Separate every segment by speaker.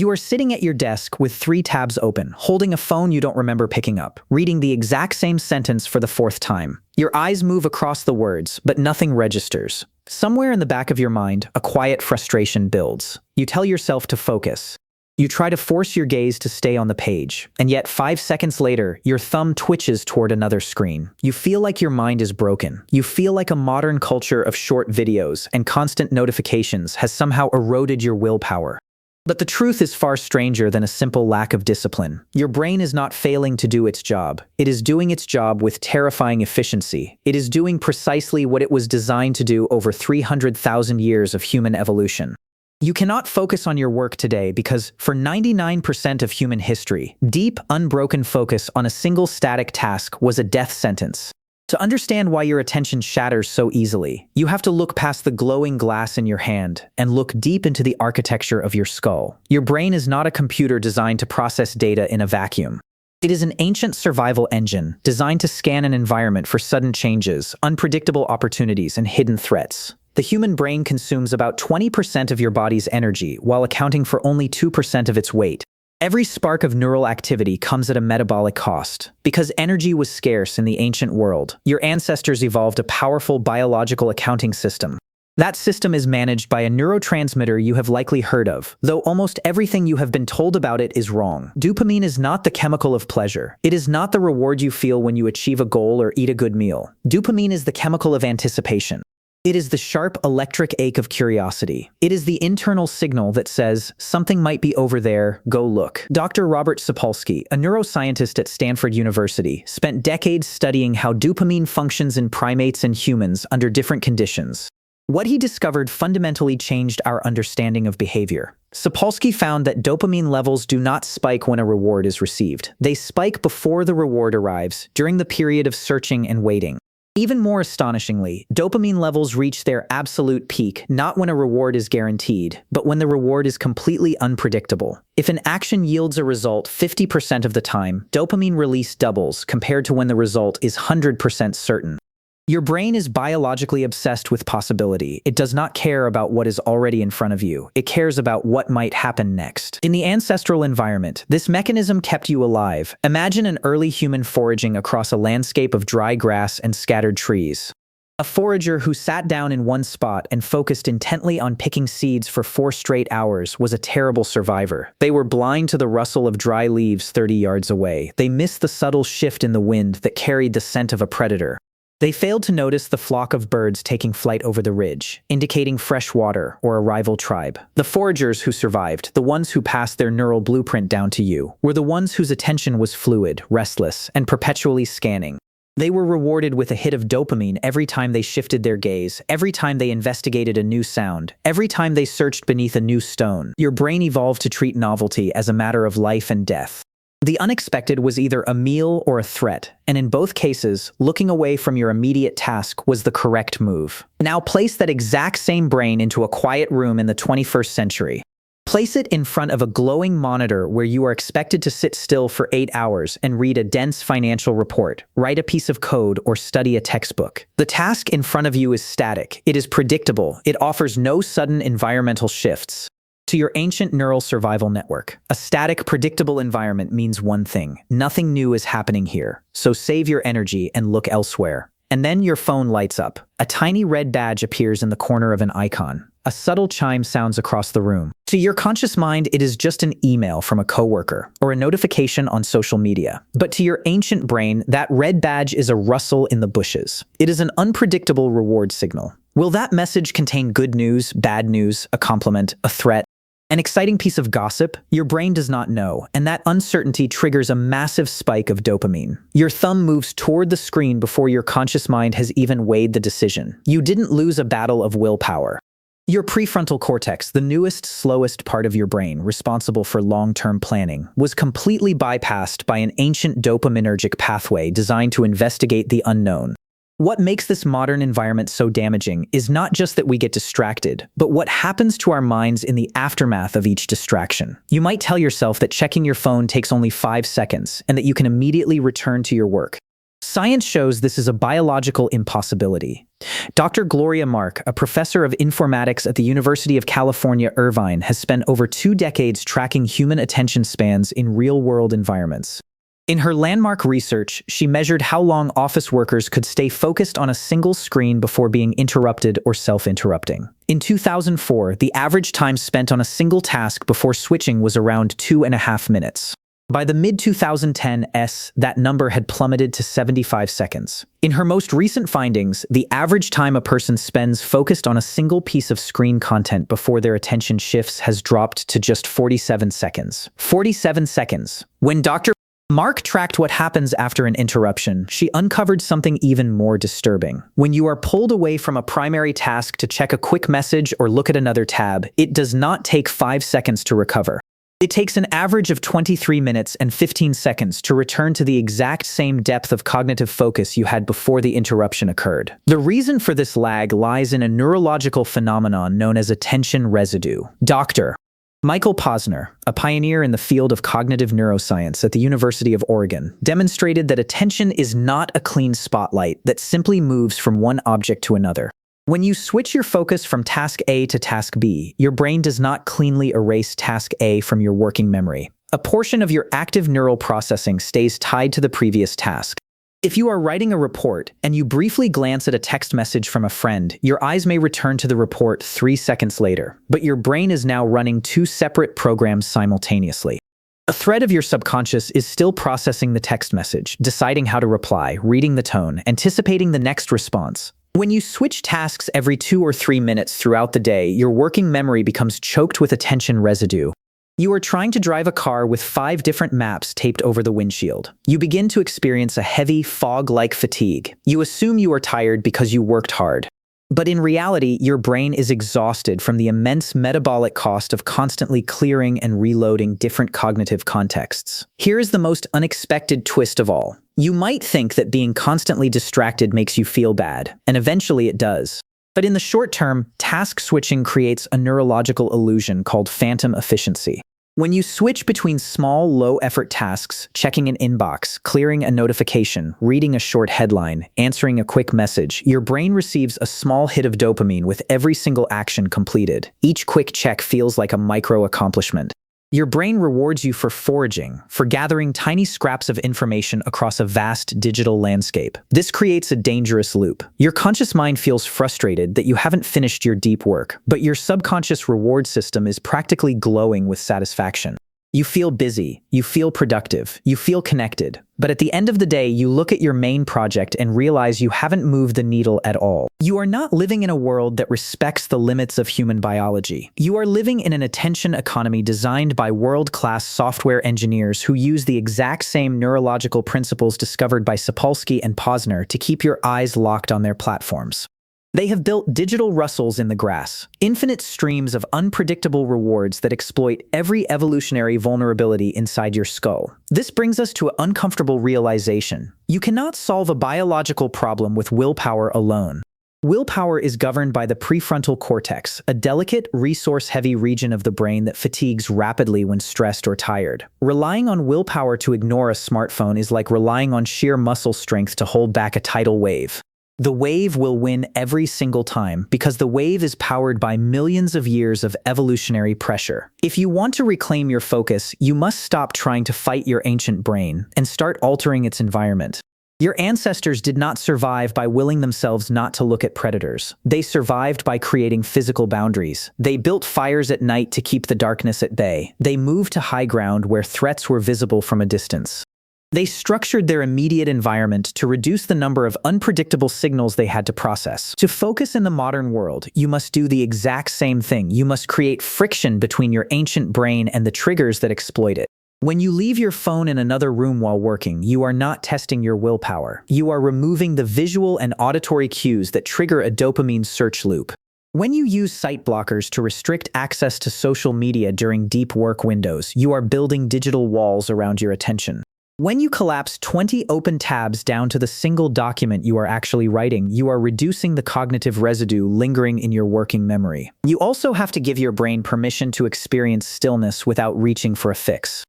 Speaker 1: You are sitting at your desk with 3 tabs open, holding a phone you don't remember picking up, reading the exact same sentence for the 4th time. Your eyes move across the words, but nothing registers. Somewhere in the back of your mind, a quiet frustration builds. You tell yourself to focus. You try to force your gaze to stay on the page, and yet 5 seconds later, your thumb twitches toward another screen. You feel like your mind is broken. You feel like a modern culture of short videos and constant notifications has somehow eroded your willpower. But the truth is far stranger than a simple lack of discipline. Your brain is not failing to do its job. It is doing its job with terrifying efficiency. It is doing precisely what it was designed to do over 300,000 years of human evolution. You cannot focus on your work today because, for 99% of human history, deep, unbroken focus on a single static task was a death sentence. To understand why your attention shatters so easily, you have to look past the glowing glass in your hand and look deep into the architecture of your skull. Your brain is not a computer designed to process data in a vacuum. It is an ancient survival engine designed to scan an environment for sudden changes, unpredictable opportunities, and hidden threats. The human brain consumes about 20% of your body's energy while accounting for only 2% of its weight. Every spark of neural activity comes at a metabolic cost. Because energy was scarce in the ancient world, your ancestors evolved a powerful biological accounting system. That system is managed by a neurotransmitter you have likely heard of, though almost everything you have been told about it is wrong. Dopamine is not the chemical of pleasure. It is not the reward you feel when you achieve a goal or eat a good meal. Dopamine is the chemical of anticipation. It is the sharp electric ache of curiosity. It is the internal signal that says, something might be over there, go look. Dr. Robert Sapolsky, a neuroscientist at Stanford University, spent decades studying how dopamine functions in primates and humans under different conditions. What he discovered fundamentally changed our understanding of behavior. Sapolsky found that dopamine levels do not spike when a reward is received. They spike before the reward arrives, during the period of searching and waiting. Even more astonishingly, dopamine levels reach their absolute peak not when a reward is guaranteed, but when the reward is completely unpredictable. If an action yields a result 50% of the time, dopamine release doubles compared to when the result is 100% certain. Your brain is biologically obsessed with possibility. It does not care about what is already in front of you. It cares about what might happen next. In the ancestral environment, this mechanism kept you alive. Imagine an early human foraging across a landscape of dry grass and scattered trees. A forager who sat down in one spot and focused intently on picking seeds for 4 straight hours was a terrible survivor. They were blind to the rustle of dry leaves 30 yards away. They missed the subtle shift in the wind that carried the scent of a predator. They failed to notice the flock of birds taking flight over the ridge, indicating fresh water or a rival tribe. The foragers who survived, the ones who passed their neural blueprint down to you, were the ones whose attention was fluid, restless, and perpetually scanning. They were rewarded with a hit of dopamine every time they shifted their gaze, every time they investigated a new sound, every time they searched beneath a new stone. Your brain evolved to treat novelty as a matter of life and death. The unexpected was either a meal or a threat, and in both cases, looking away from your immediate task was the correct move. Now place that exact same brain into a quiet room in the 21st century. Place it in front of a glowing monitor where you are expected to sit still for 8 hours and read a dense financial report, write a piece of code, or study a textbook. The task in front of you is static. It is predictable. It offers no sudden environmental shifts. To your ancient neural survival network, a static, predictable environment means one thing: nothing new is happening here. So save your energy and look elsewhere. And then your phone lights up. A tiny red badge appears in the corner of an icon. A subtle chime sounds across the room. To your conscious mind, it is just an email from a coworker or a notification on social media. But to your ancient brain, that red badge is a rustle in the bushes. It is an unpredictable reward signal. Will that message contain good news, bad news, a compliment, a threat? An exciting piece of gossip? Your brain does not know, and that uncertainty triggers a massive spike of dopamine. Your thumb moves toward the screen before your conscious mind has even weighed the decision. You didn't lose a battle of willpower. Your prefrontal cortex, the newest, slowest part of your brain responsible for long-term planning, was completely bypassed by an ancient dopaminergic pathway designed to investigate the unknown. What makes this modern environment so damaging is not just that we get distracted, but what happens to our minds in the aftermath of each distraction. You might tell yourself that checking your phone takes only 5 seconds and that you can immediately return to your work. Science shows this is a biological impossibility. Dr. Gloria Mark, a professor of informatics at the University of California, Irvine, has spent over 2 decades tracking human attention spans in real-world environments. In her landmark research, she measured how long office workers could stay focused on a single screen before being interrupted or self-interrupting. In 2004, the average time spent on a single task before switching was around 2.5 minutes. By the mid-2010s, that number had plummeted to 75 seconds. In her most recent findings, the average time a person spends focused on a single piece of screen content before their attention shifts has dropped to just 47 seconds. 47 seconds. When Dr. Mark tracked what happens after an interruption, she uncovered something even more disturbing. When you are pulled away from a primary task to check a quick message or look at another tab, it does not take 5 seconds to recover. It takes an average of 23 minutes and 15 seconds to return to the exact same depth of cognitive focus you had before the interruption occurred. The reason for this lag lies in a neurological phenomenon known as attention residue. Dr. Michael Posner, a pioneer in the field of cognitive neuroscience at the University of Oregon, demonstrated that attention is not a clean spotlight that simply moves from one object to another. When you switch your focus from task A to task B, your brain does not cleanly erase task A from your working memory. A portion of your active neural processing stays tied to the previous task. If you are writing a report and you briefly glance at a text message from a friend, your eyes may return to the report 3 seconds later, but your brain is now running 2 separate programs simultaneously. A thread of your subconscious is still processing the text message, deciding how to reply, reading the tone, anticipating the next response. When you switch tasks every 2 or 3 minutes throughout the day, your working memory becomes choked with attention residue. You are trying to drive a car with 5 different maps taped over the windshield. You begin to experience a heavy, fog-like fatigue. You assume you are tired because you worked hard. But in reality, your brain is exhausted from the immense metabolic cost of constantly clearing and reloading different cognitive contexts. Here is the most unexpected twist of all. You might think that being constantly distracted makes you feel bad, and eventually it does. But in the short term, task switching creates a neurological illusion called phantom efficiency. When you switch between small, low-effort tasks, checking an inbox, clearing a notification, reading a short headline, answering a quick message, your brain receives a small hit of dopamine with every single action completed. Each quick check feels like a micro-accomplishment. Your brain rewards you for foraging, for gathering tiny scraps of information across a vast digital landscape. This creates a dangerous loop. Your conscious mind feels frustrated that you haven't finished your deep work, but your subconscious reward system is practically glowing with satisfaction. You feel busy, you feel productive, you feel connected, but at the end of the day, you look at your main project and realize you haven't moved the needle at all. You are not living in a world that respects the limits of human biology. You are living in an attention economy designed by world-class software engineers who use the exact same neurological principles discovered by Sapolsky and Posner to keep your eyes locked on their platforms. They have built digital Russells in the grass, infinite streams of unpredictable rewards that exploit every evolutionary vulnerability inside your skull. This brings us to an uncomfortable realization. You cannot solve a biological problem with willpower alone. Willpower is governed by the prefrontal cortex, a delicate, resource-heavy region of the brain that fatigues rapidly when stressed or tired. Relying on willpower to ignore a smartphone is like relying on sheer muscle strength to hold back a tidal wave. The wave will win every single time because the wave is powered by millions of years of evolutionary pressure. If you want to reclaim your focus, you must stop trying to fight your ancient brain and start altering its environment. Your ancestors did not survive by willing themselves not to look at predators. They survived by creating physical boundaries. They built fires at night to keep the darkness at bay. They moved to high ground where threats were visible from a distance. They structured their immediate environment to reduce the number of unpredictable signals they had to process. To focus in the modern world, you must do the exact same thing. You must create friction between your ancient brain and the triggers that exploit it. When you leave your phone in another room while working, you are not testing your willpower. You are removing the visual and auditory cues that trigger a dopamine search loop. When you use site blockers to restrict access to social media during deep work windows, you are building digital walls around your attention. When you collapse 20 open tabs down to the single document you are actually writing, you are reducing the cognitive residue lingering in your working memory. You also have to give your brain permission to experience stillness without reaching for a fix.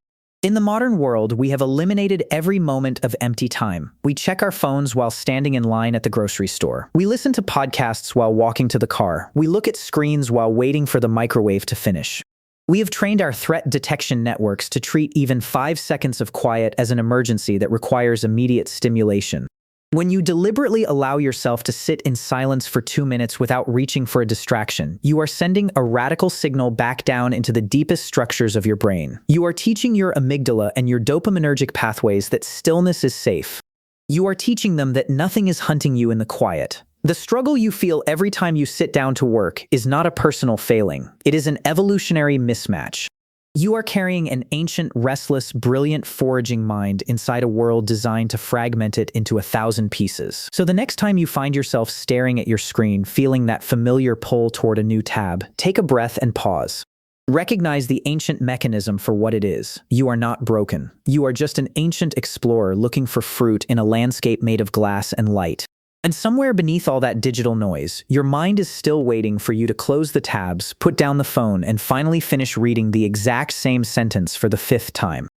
Speaker 1: In the modern world, we have eliminated every moment of empty time. We check our phones while standing in line at the grocery store. We listen to podcasts while walking to the car. We look at screens while waiting for the microwave to finish. We have trained our threat detection networks to treat even 5 seconds of quiet as an emergency that requires immediate stimulation. When you deliberately allow yourself to sit in silence for 2 minutes without reaching for a distraction, you are sending a radical signal back down into the deepest structures of your brain. You are teaching your amygdala and your dopaminergic pathways that stillness is safe. You are teaching them that nothing is hunting you in the quiet. The struggle you feel every time you sit down to work is not a personal failing. It is an evolutionary mismatch. You are carrying an ancient, restless, brilliant, foraging mind inside a world designed to fragment it into 1,000 pieces. So the next time you find yourself staring at your screen, feeling that familiar pull toward a new tab, take a breath and pause. Recognize the ancient mechanism for what it is. You are not broken. You are just an ancient explorer looking for fruit in a landscape made of glass and light. And somewhere beneath all that digital noise, your mind is still waiting for you to close the tabs, put down the phone, and finally finish reading the exact same sentence for the 5th time.